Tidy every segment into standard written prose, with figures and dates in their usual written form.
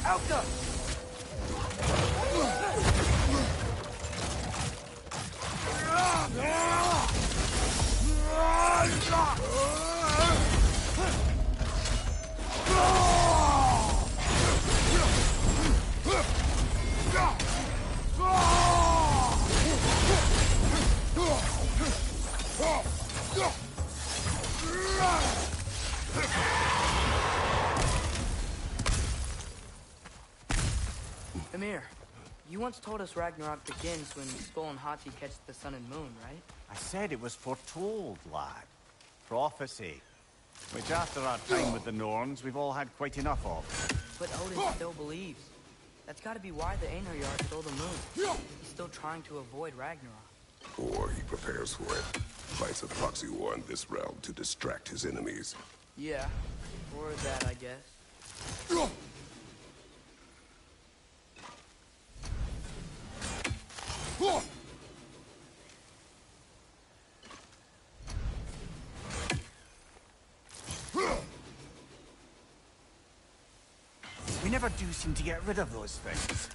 Elka! Emir, you once told us Ragnarok begins when Skull and Hati catch the sun and moon, right? I said it was foretold, lad. Prophecy. Which after our time with the Norns, we've all had quite enough of. But Odin still believes. That's gotta be why the Einherjar stole the moon. He's still trying to avoid Ragnarok. Or he prepares for it. Fights a proxy war in this realm to distract his enemies. Yeah, or that, I guess. We never do seem to get rid of those things.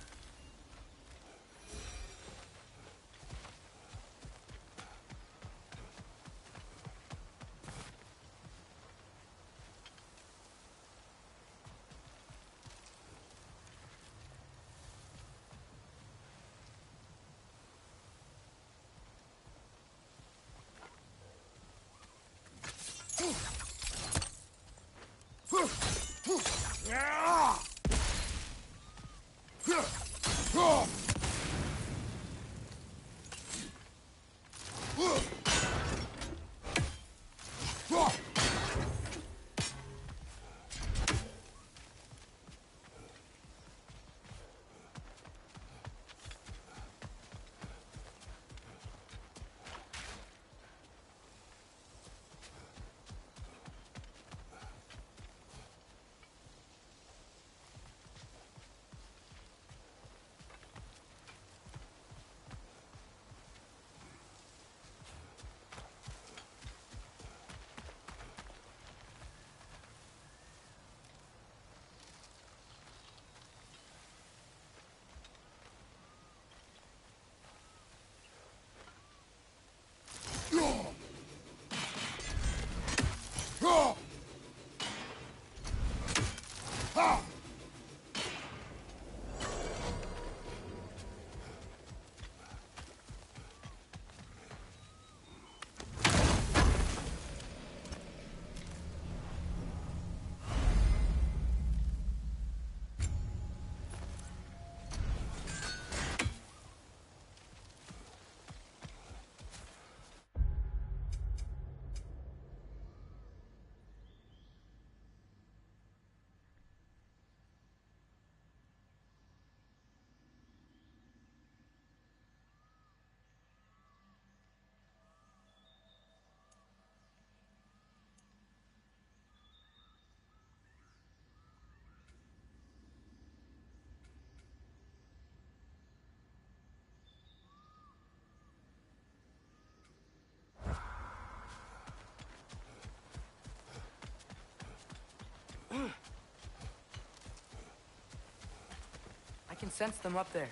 I can sense them up there.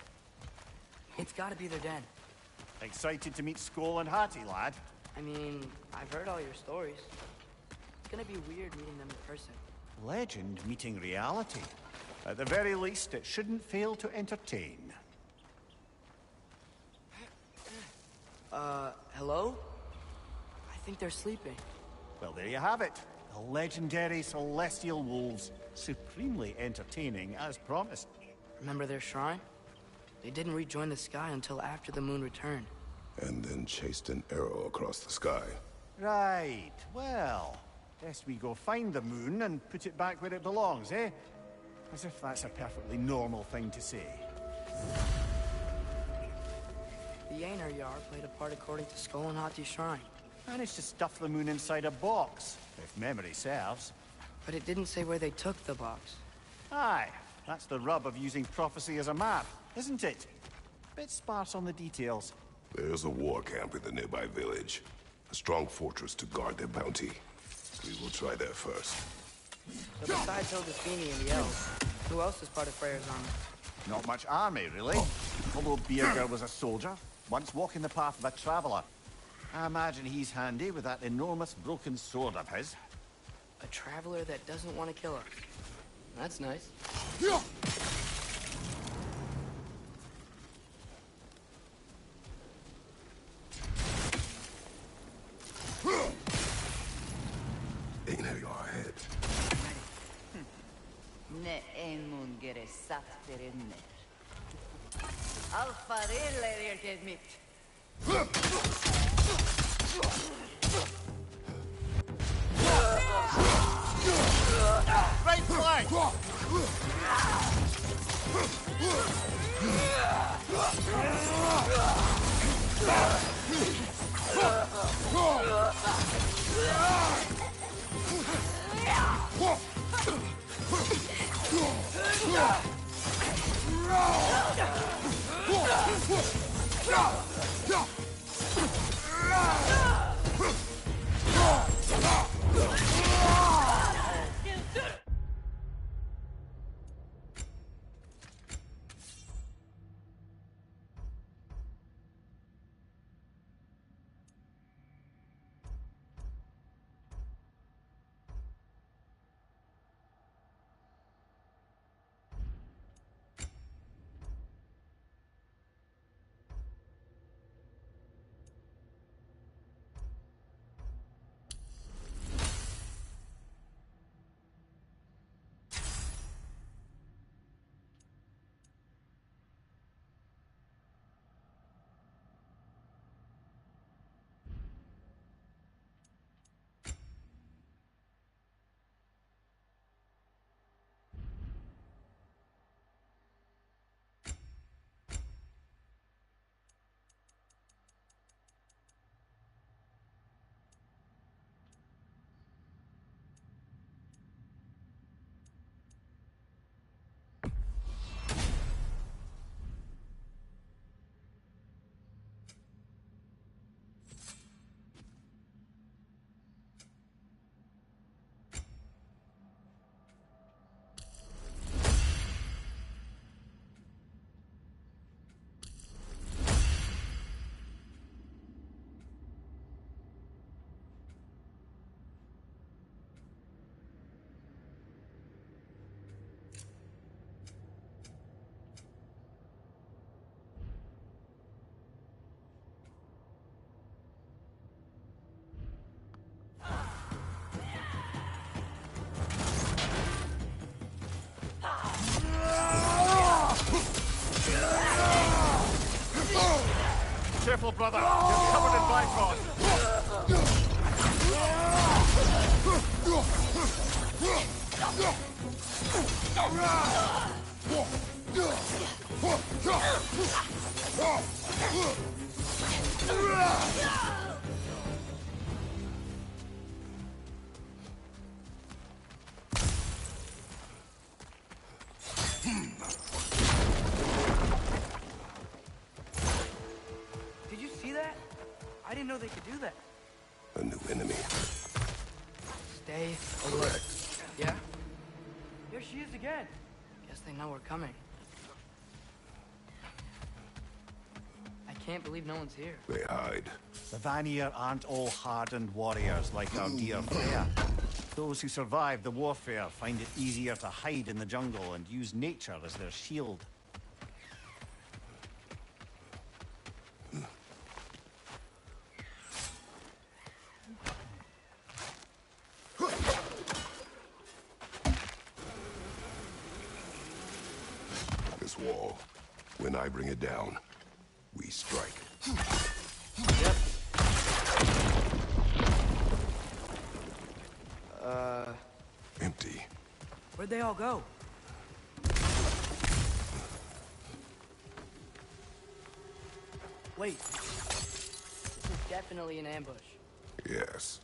It's gotta be their den. Excited to meet Skull and Hati, lad? I mean, I've heard all your stories. It's gonna be weird meeting them in person. Legend meeting reality. At the very least, it shouldn't fail to entertain. Hello? I think they're sleeping. Well, there you have it. The legendary Celestial Wolves. Supremely entertaining, as promised. Remember their shrine? They didn't rejoin the sky until after the moon returned. And then chased an arrow across the sky. Right. Well, best we go find the moon and put it back where it belongs, eh? As if that's a perfectly normal thing to say. The Einherjar played a part according to Skull and Hati's shrine. Managed to stuff the moon inside a box, if memory serves. But it didn't say where they took the box. Aye, that's the rub of using prophecy as a map, isn't it? Bit sparse on the details. There's a war camp in the nearby village. A strong fortress to guard their bounty. We will try there first. So besides Hildesini and the elves, Who else is part of Freyr's army? Not much army, really. Although Birger was a soldier, once walking the path of a traveller. I imagine he's handy with that enormous broken sword of his. A traveler that doesn't want to kill us. That's nice. Einar your head. Ne mun gere satt derinner. Alfa riller get mitt. Right flank! Careful, brother. You're covered in bifrost. Did you see that? I didn't know they could do that. A new enemy. Stay alert. Yeah? There she is again. Guess they know we're coming. I can't believe no one's here. They hide. The Vanir aren't all hardened warriors like our dear Freya. Those who survive the warfare find it easier to hide in the jungle and use nature as their shield. This wall. When I bring it down, we strike. Yep. Empty. Where'd they all go? Wait. This is definitely an ambush. Yes.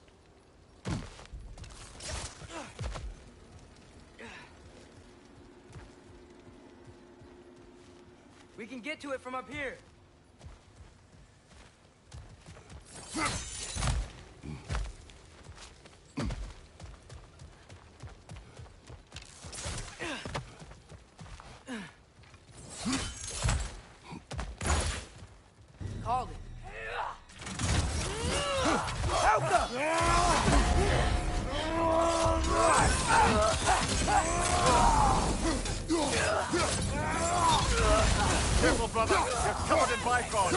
We can get to it from up here. brother! You're covered in Bifrost!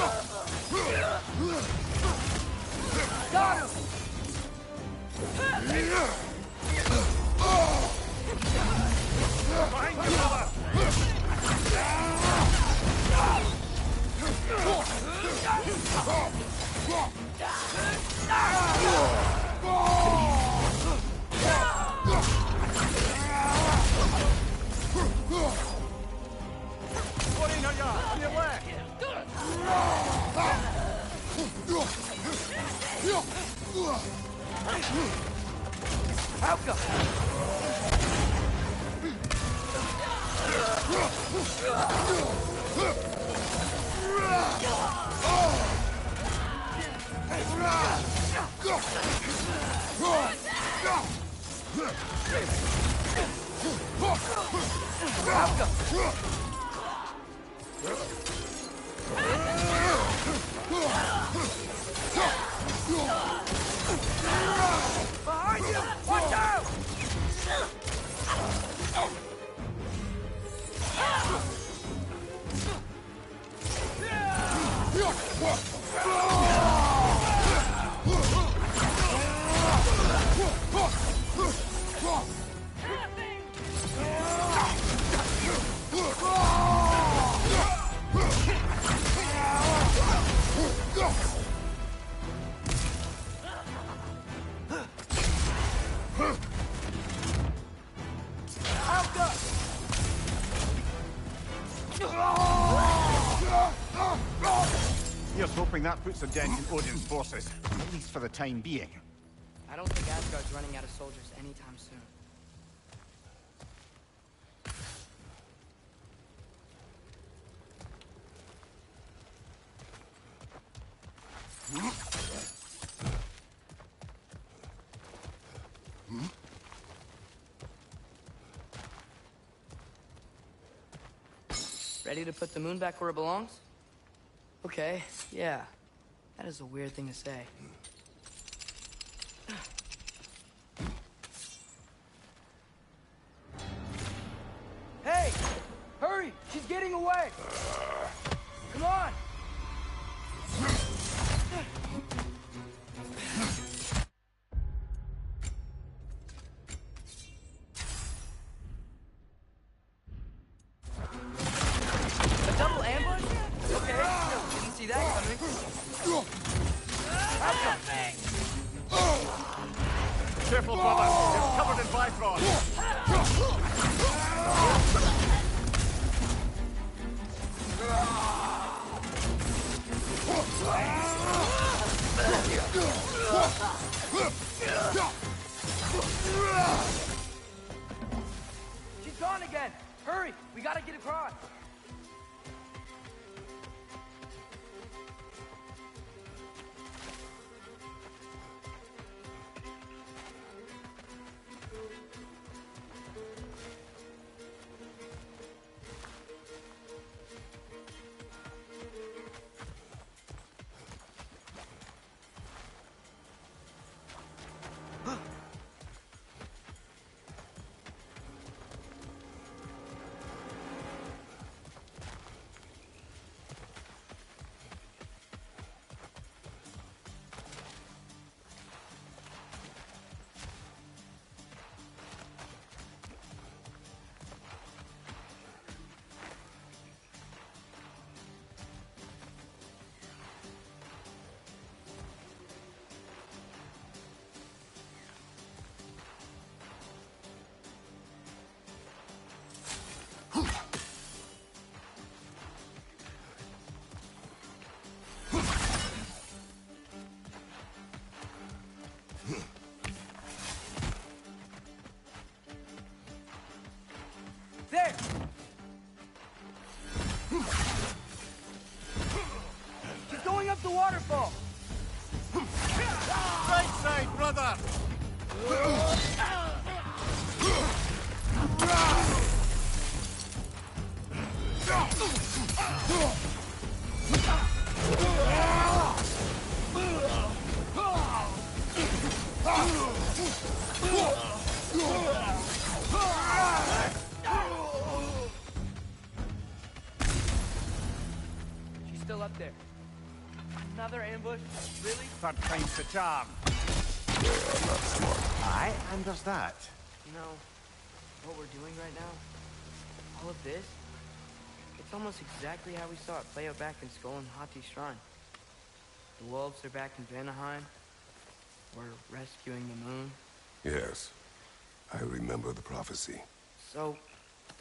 Got him! Behind you, brother! What in your yard? On your left! Helka! Behind you! Watch out! Here's hoping that puts a dent in Odin's forces, at least for the time being. I don't think Asgard's running out of soldiers anytime soon. Ready to put the moon back where it belongs? Okay, yeah. That is a weird thing to say. Hey! Hurry! She's getting away! Come on! A double ambush? Okay, didn't see that coming. Careful, brother! You're covered in Bifrost! She's gone again! Hurry! We gotta get across! There! She's going up the waterfall! Right side, brother! still up there. Another ambush? Really? Third time's the charm. They are not smart. Aye, and there's that. You know, what we're doing right now, all of this, it's almost exactly how we saw it play out back in Skull and Hati's shrine. The wolves are back in Vanaheim. We're rescuing the moon. Yes, I remember the prophecy. So,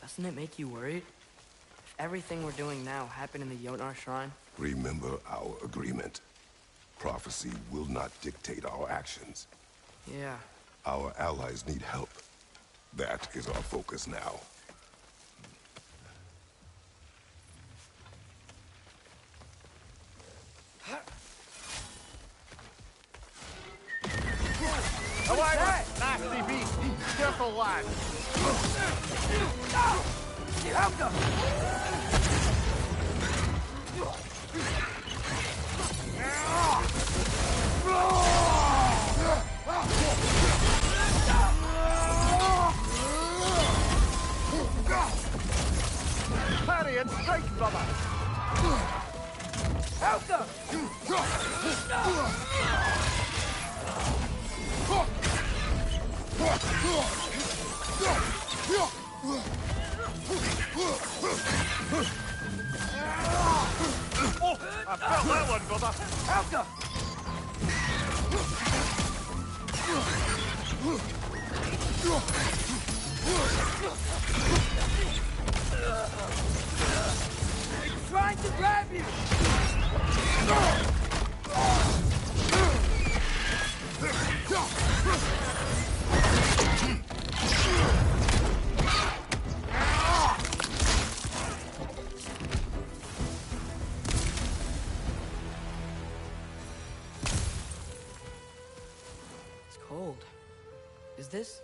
doesn't it make you worried? If everything we're doing now happened in the Jotnar shrine? Remember our agreement. Prophecy will not dictate our actions. Yeah. Our allies need help. That is our focus now. Away! Nasty beast! Careful, lad! Parry and strike, brother! Helga! Oh, I felt that one, brother! Helga! He's trying to grab you! It's cold. Is this?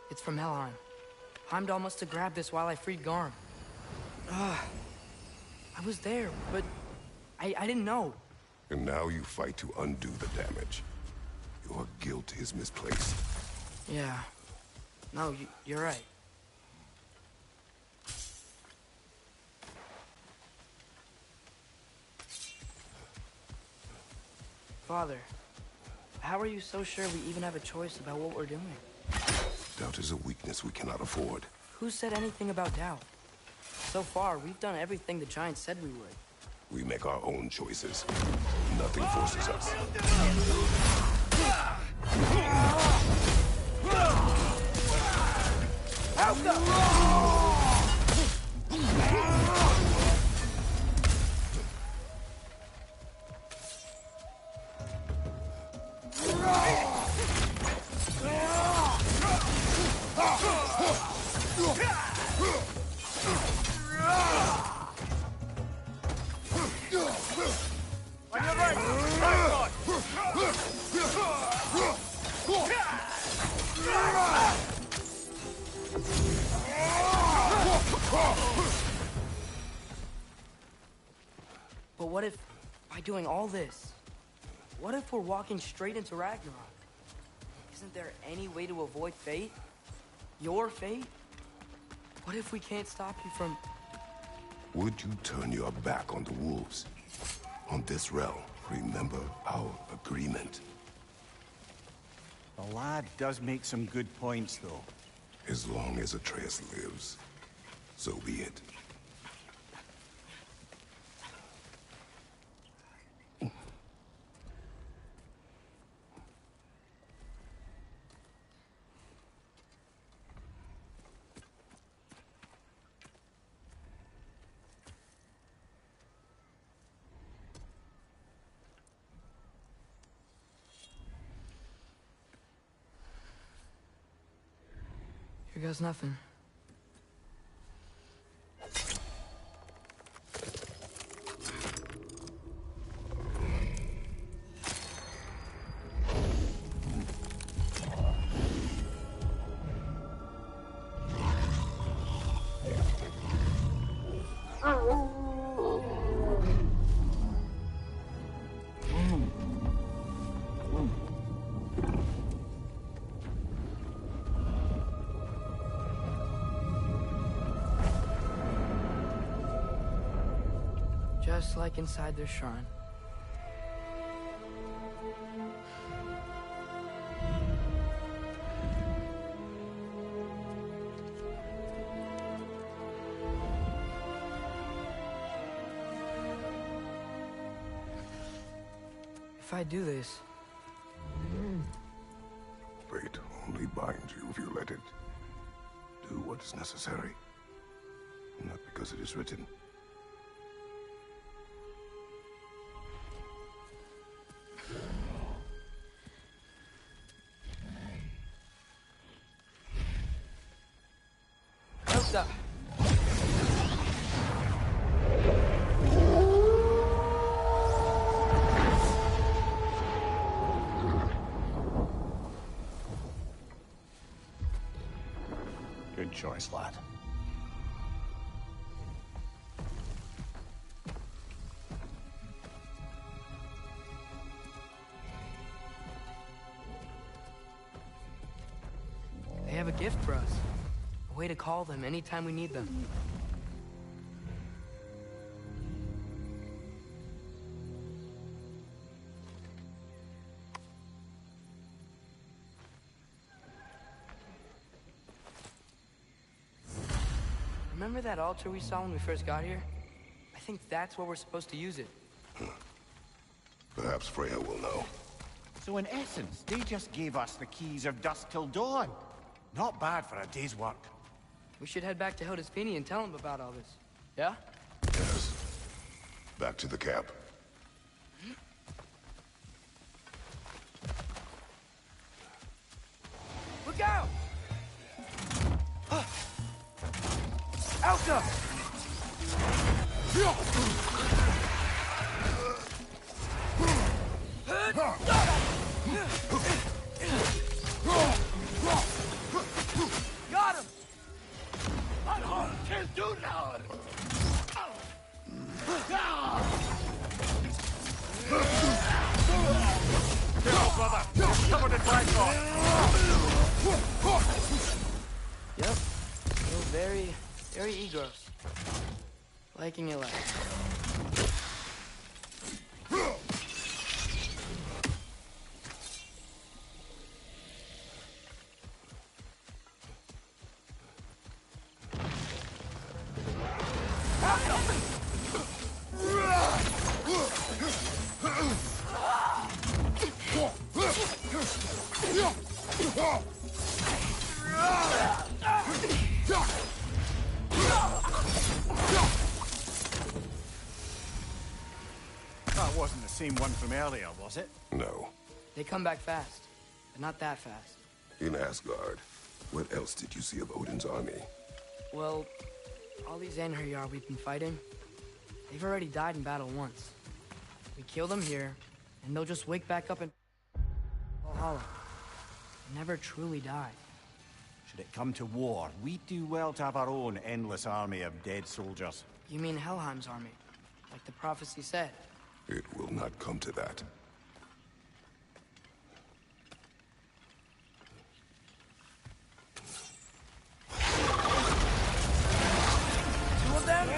It's from Helheim. Heimdall must have grabbed this while I freed Garm. I was there, but I didn't know. And now you fight to undo the damage. Your guilt is misplaced. Yeah. No, you're right. Father, how are you so sure we even have a choice about what we're doing? Doubt is a weakness we cannot afford. Who said anything about doubt? So far, we've done everything the Giants said we would. We make our own choices. Nothing forces us. On your right! Right on! But what if, by doing all this, what if we're walking straight into Ragnarok? Isn't there any way to avoid fate? Your fate? What if we can't stop you from... Would you turn your back on the wolves? On this realm, remember our agreement. The lad does make some good points, though. As long as Atreus lives, so be it. Here goes nothing. Just like inside their shrine. If I do this... Fate only binds you if you let it. Do what is necessary. Not because it is written. Elsa! Good choice, lad. They have a gift for us. A way to call them anytime we need them. Remember that altar we saw when we first got here? I think that's where we're supposed to use it. Perhaps Freya will know. So in essence, they just gave us the keys of dusk till dawn. Not bad for a day's work. We should head back to Hildesfinie and tell him about all this. Yeah? Yes. Back to the camp. Look out! Elsa! Got him! Can't do now! Careful, brother! You're covered in blacktop! Yep. Still very egos. Liking it like. That wasn't the same one from earlier, was it? No. They come back fast, but not that fast. In Asgard, what else did you see of Odin's army? Well, all these Einherjar we've been fighting, they've already died in battle once. We kill them here, and they'll just wake back up in Valhalla. Never truly die. Should it come to war, we'd do well to have our own endless army of dead soldiers. You mean Helheim's army, like the prophecy said? It will not come to that. Two of them?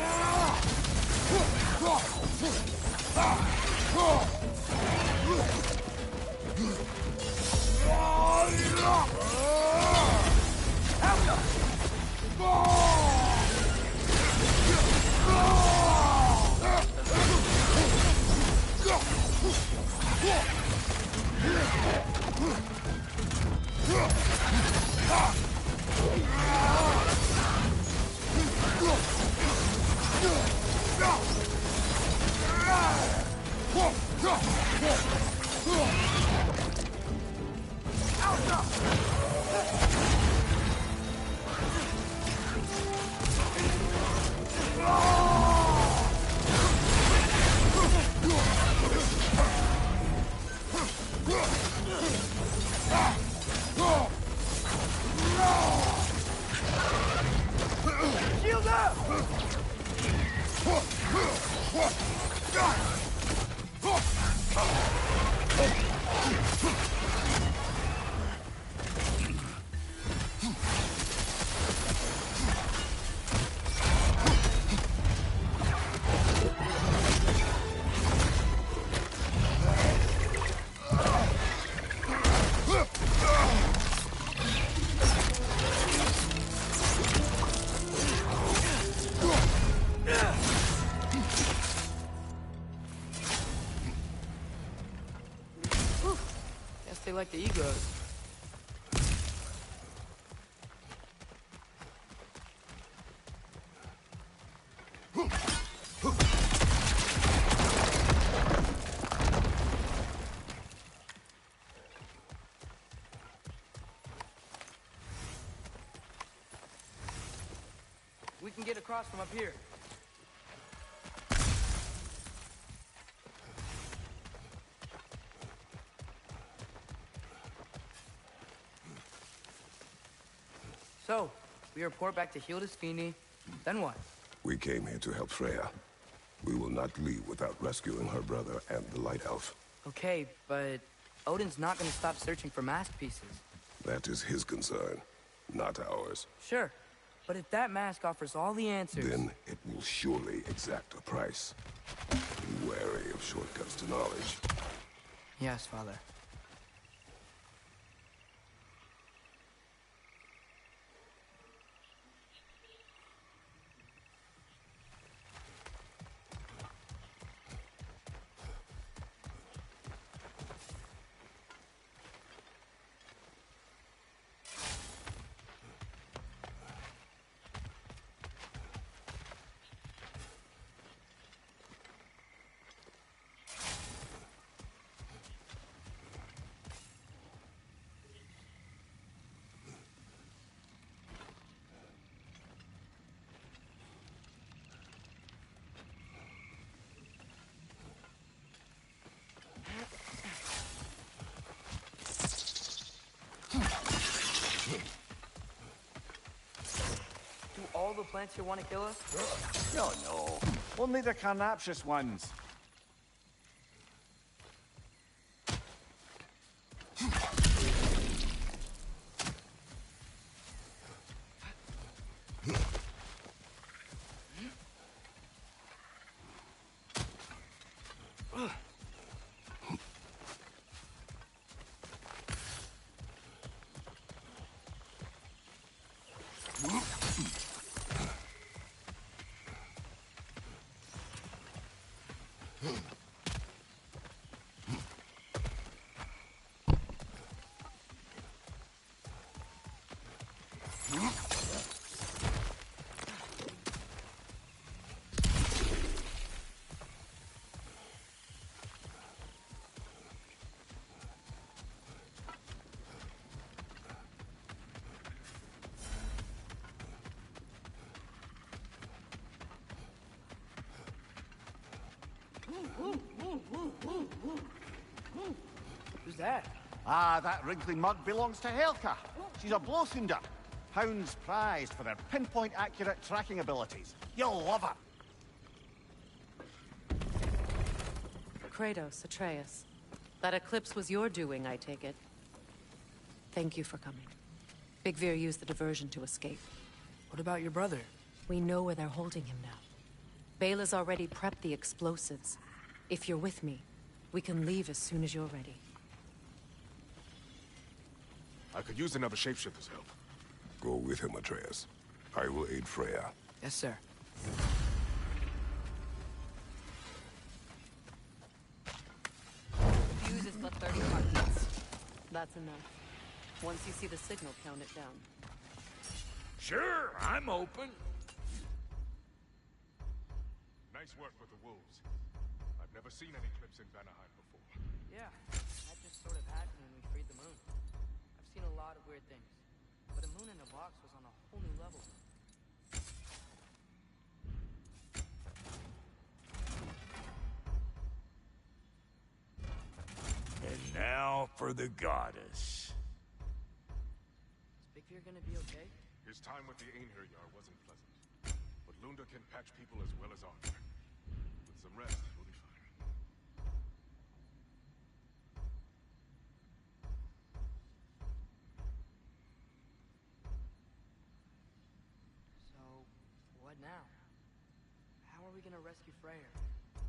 Shield up! they like the egos. We can get across from up here. So, we report back to Hildisvini, then what? We came here to help Freya. We will not leave without rescuing her brother and the Light Elf. Okay, but Odin's not gonna stop searching for mask pieces. That is his concern, not ours. Sure, but if that mask offers all the answers... Then it will surely exact a price. Be wary of shortcuts to knowledge. Yes, Father. Do all the plants here want to kill us? No. Only the carnivorous ones. Who's that? Ah, that wrinkly mug belongs to Helka. She's a Blothunder. Hounds prized for their pinpoint accurate tracking abilities. You'll love her. Kratos, Atreus. That eclipse was your doing, I take it. Thank you for coming. Big Veer used the diversion to escape. What about your brother? We know where they're holding him now. Bela's already prepped the explosives. If you're with me, we can leave as soon as you're ready. I could use another shapeshifter's help. Go with him, Atreus. I will aid Freya. Yes, sir. Fuse is but 30 heartbeats. That's enough. Once you see the signal, count it down. Sure, I'm open. Nice work with the wolves. I've never seen an eclipse in Vanaheim before. Yeah, that just sort of happened when we freed the moon. I've seen a lot of weird things, but a moon in a box was on a whole new level. And now for the goddess. Is Big Veer gonna be okay? His time with the Einherjar wasn't pleasant. But Lunda can patch people as well as Arthur. With some rest, he'll be fine. So, what now? How are we gonna rescue Freyr?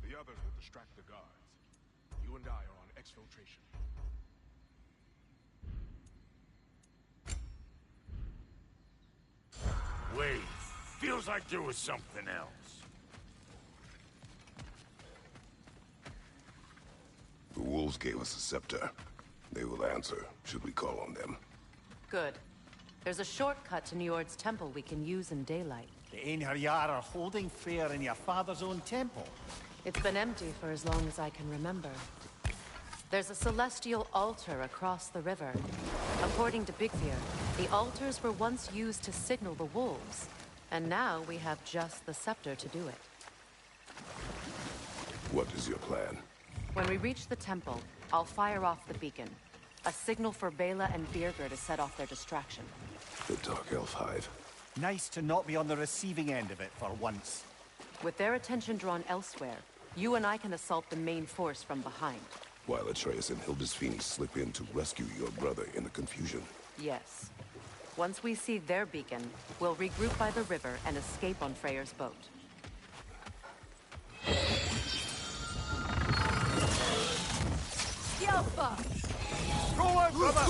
The others will distract the guards. You and I are on exfiltration. Wait, feels like there was something else. The wolves gave us a scepter. They will answer, should we call on them. Good. There's a shortcut to Njord's temple we can use in daylight. The Einherjar are holding fair in your father's own temple. It's been empty for as long as I can remember. There's a celestial altar across the river. According to Bigvir, the altars were once used to signal the wolves, and now we have just the scepter to do it. What is your plan? When we reach the temple, I'll fire off the beacon. A signal for Bela and Birgir to set off their distraction. The Dark Elf Hive. Nice to not be on the receiving end of it for once. With their attention drawn elsewhere, you and I can assault the main force from behind. While Atreus and Hildisvini slip in to rescue your brother in the confusion. Yes. Once we see their beacon, we'll regroup by the river and escape on Freyr's boat. Yelpa! Go on, brother!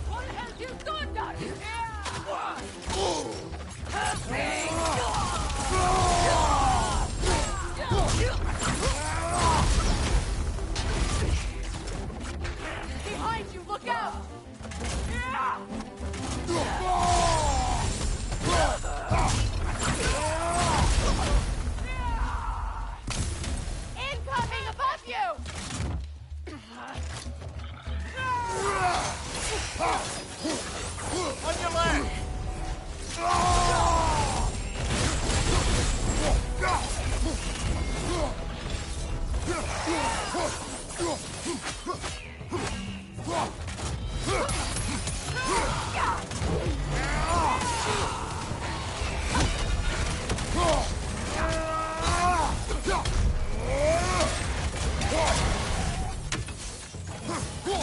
What have you done down here? Behind you, look out! Incoming above you! On your left!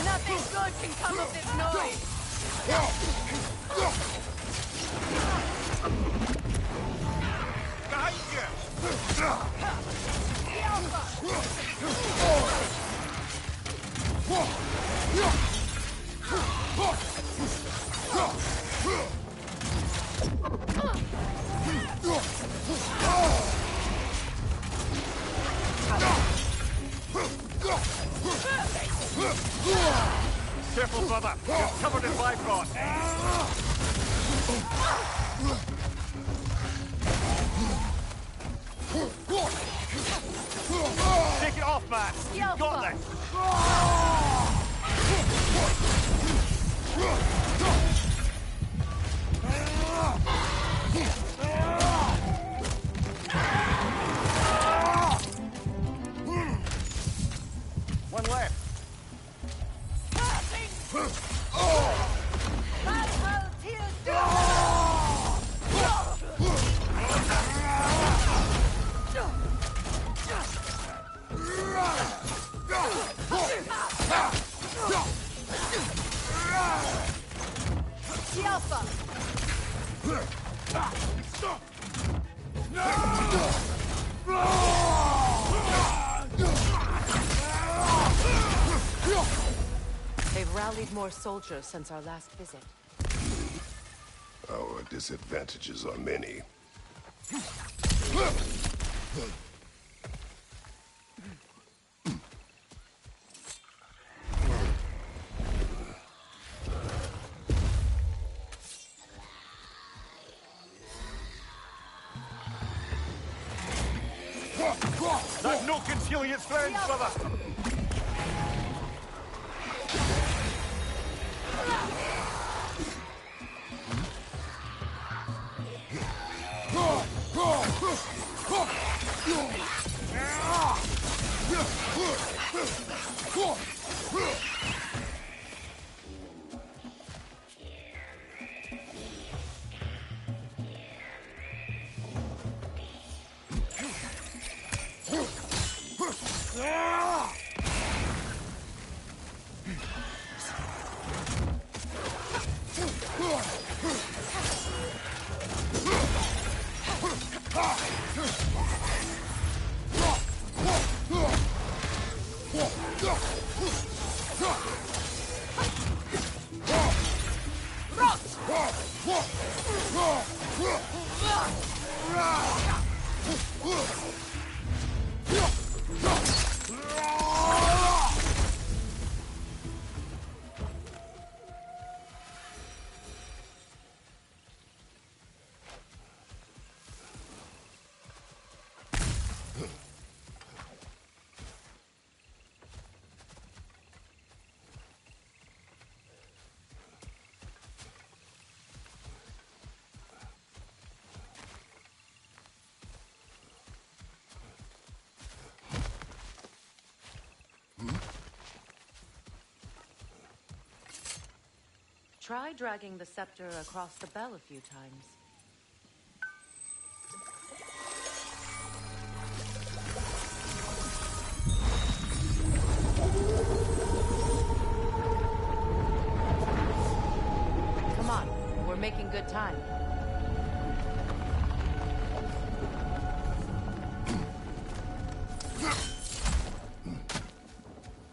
Nothing good can come of this noise! Behind you! Careful, brother. You're covered in Bifrost. Take it off, man! Yeah, You got fuck. this! One left. They've rallied more soldiers since our last visit. Our disadvantages are many. That no concealing its friends, brother! Try dragging the scepter across the bell a few times. Come on, we're making good time.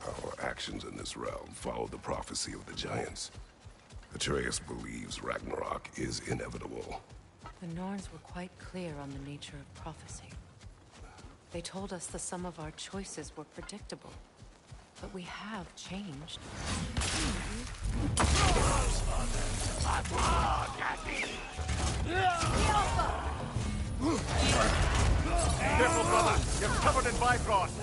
Our actions in this realm follow the prophecy of the giants. Atreus believes Ragnarok is inevitable. The Norns were quite clear on the nature of prophecy. They told us the sum of our choices were predictable. But we have changed. Careful, brother! You're covered in Bifrost!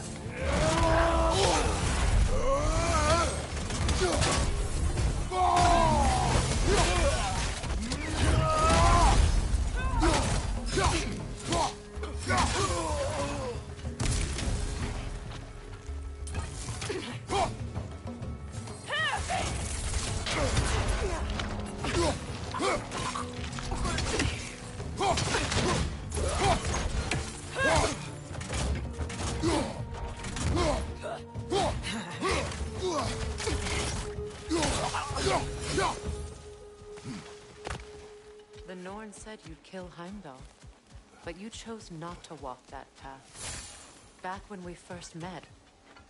The Norn said you'd kill Heimdall, but you chose not to walk that path. Back when we first met,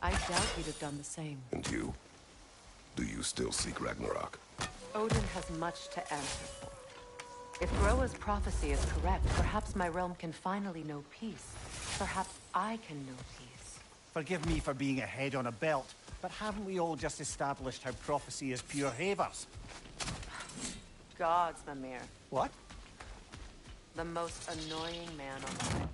I doubt you'd have done the same. And you? Do you still seek Ragnarok? Odin has much to answer for. If Groa's prophecy is correct, perhaps my realm can finally know peace. Perhaps I can know peace. Forgive me for being a head on a belt, but haven't we all just established how prophecy is pure havers? gods, Mimir. What? The most annoying man alive.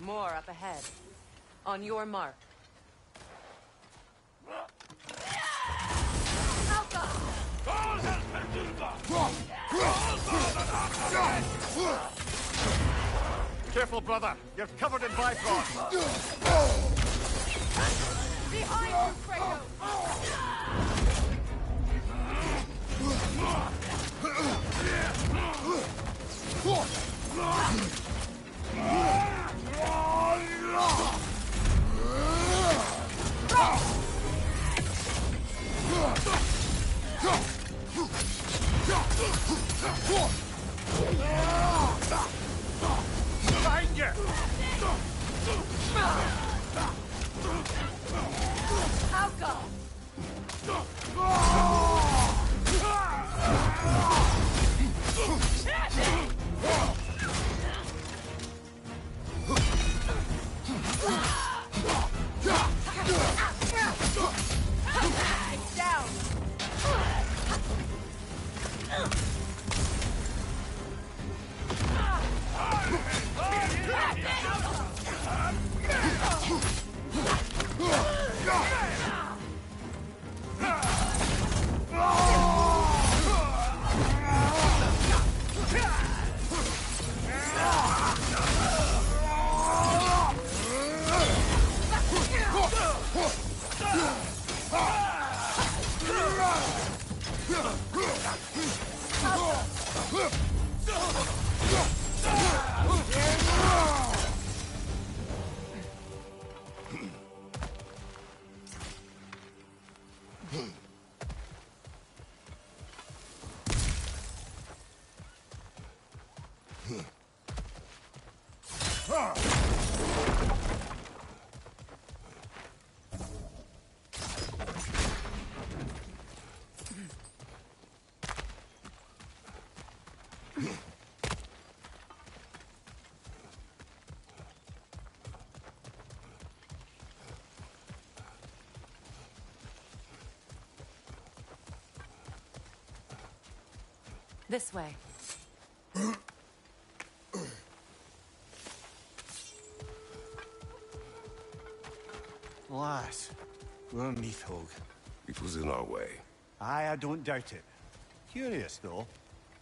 More up ahead. On your mark. Careful, brother. You're covered in Bifrost. Behind you, Kratos! Behind you! Outcome! Down! This way. Lass, we're Neathhog. It was in our way. Aye, I don't doubt it. Curious, though.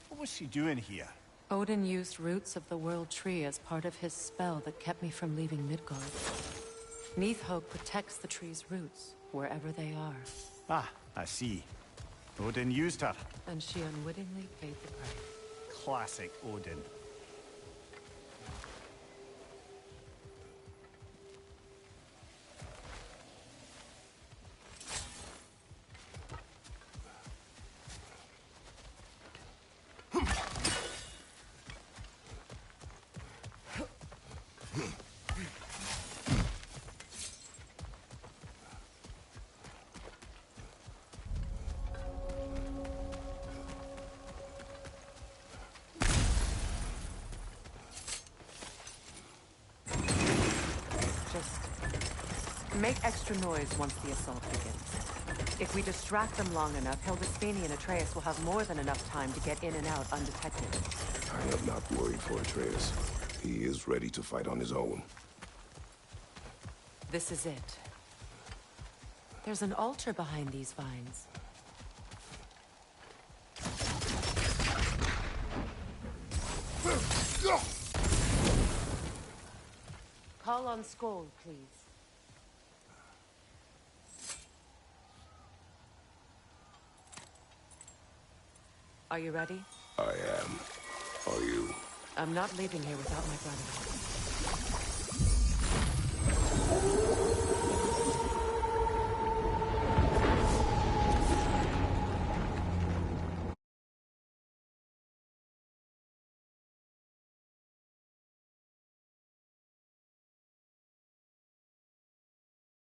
What was she doing here? Odin used roots of the World Tree as part of his spell that kept me from leaving Midgard. Neathhog protects the tree's roots, wherever they are. Ah, I see. Odin used her. And she unwittingly paid the price. Classic Odin. Make extra noise once the assault begins. If we distract them long enough, Hildisvini and Atreus will have more than enough time to get in and out undetected. I am not worried for Atreus. He is ready to fight on his own. This is it. There's an altar behind these vines. Call on Skoll, please. Are you ready? I am. Are you? I'm not leaving here without my brother.